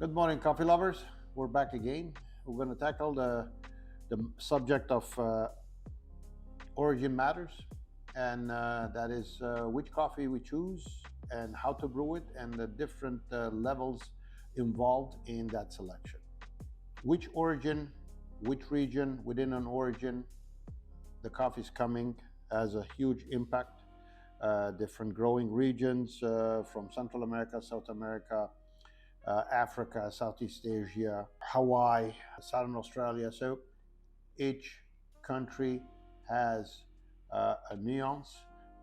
Good morning, coffee lovers. We're back again. We're going to tackle the subject of origin matters, and that is which coffee we choose and how to brew it, and the different levels involved in that selection. Which origin, which region within an origin the coffee is coming has a huge impact. Different growing regions from Central America, South America, Africa, Southeast Asia, Hawaii, Southern Australia. So each country has a nuance.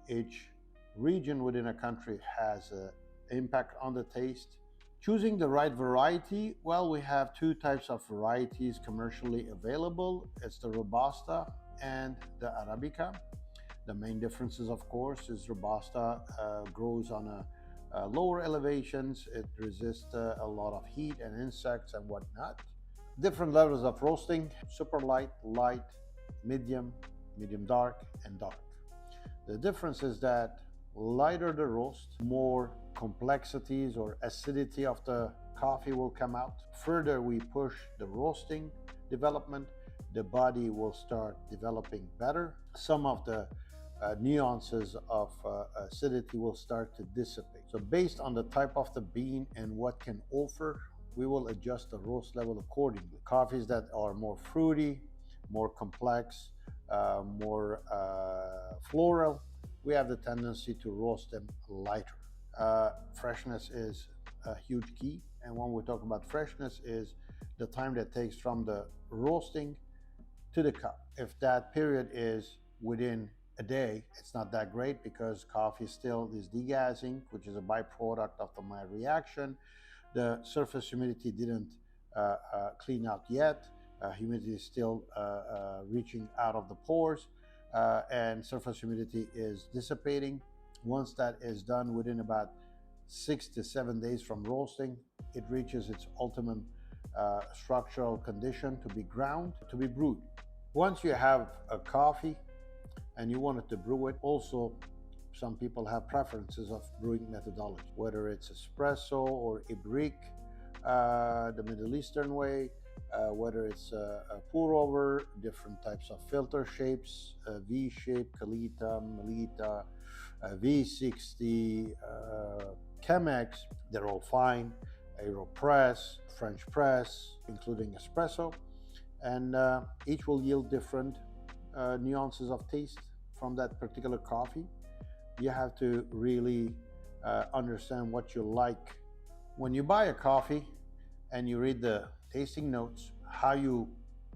Each region within a country has an impact on the taste. Choosing the right variety, well, we have two types of varieties commercially available. It's the Robusta and the Arabica. The main differences, of course, is Robusta grows on lower elevations. It resists a lot of heat and insects and whatnot. Different levels of roasting: super light, light, medium, medium dark, and dark. The difference is that lighter the roast, more complexities or acidity of the coffee will come out. Further we push the roasting development, the body will start developing better. Some of the nuances of acidity will start to dissipate. So based on the type of the bean and what can offer, we will adjust the roast level accordingly. Coffees that are more fruity, more complex, more floral, we have the tendency to roast them lighter. Freshness is a huge key, and when we talk about freshness is the time that takes from the roasting to the cup. If that period is within a day, it's not that great because coffee still is degassing, which is a byproduct of the mild reaction. The surface humidity didn't clean out yet. Humidity is still reaching out of the pores, and surface humidity is dissipating. Once that is done, within about 6 to 7 days from roasting, it reaches its ultimate structural condition to be ground, to be brewed. Once you have a coffee and you wanted to brew it, also some people have preferences of brewing methodology, whether it's espresso or Ibrik, the Middle Eastern way, whether it's a pour over, different types of filter shapes, V shape, Kalita, Melita, V60, Chemex, they're all fine. AeroPress, French press, including espresso, and each will yield different nuances of taste from that particular coffee. You have to really understand what you like. When you buy a coffee and you read the tasting notes, how you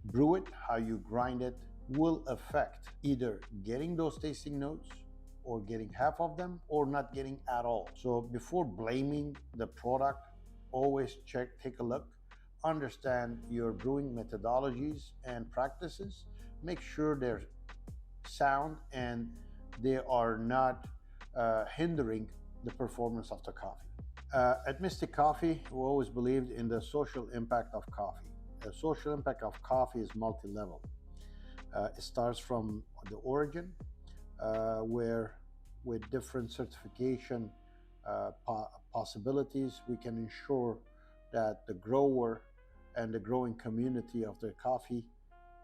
brew it, how you grind it will affect either getting those tasting notes or getting half of them or not getting at all. So before blaming the product, always take a look, understand your brewing methodologies and practices, make sure they're sound and they are not hindering the performance of the coffee. At Mystic Coffee, we always believed in the social impact of coffee. The social impact of coffee is multi-level. It starts from the origin, where with different certification possibilities, we can ensure that the grower and the growing community of the coffee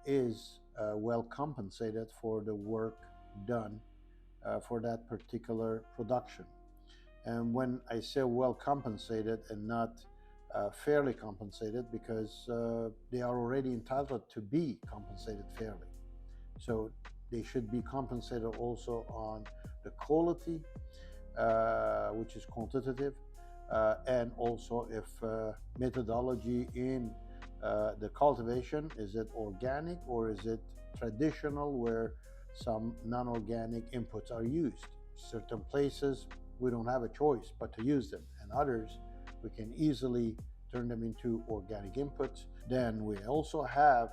is well compensated for the work done for that particular production. And when I say well compensated and not fairly compensated, because they are already entitled to be compensated fairly. So they should be compensated also on the quality, which is quantitative, and also if methodology in the cultivation, is it organic or is it traditional where some non-organic inputs are used. Certain places we don't have a choice but to use them, and others we can easily turn them into organic inputs. Then we also have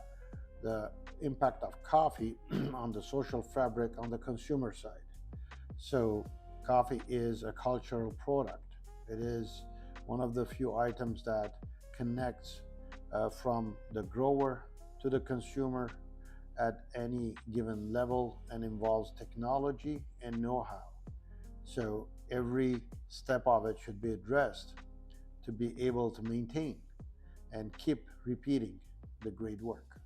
the impact of coffee on the social fabric on the consumer side. So coffee is a cultural product. It is one of the few items that connects from the grower to the consumer at any given level and involves technology and know-how. So every step of it should be addressed to be able to maintain and keep repeating the great work.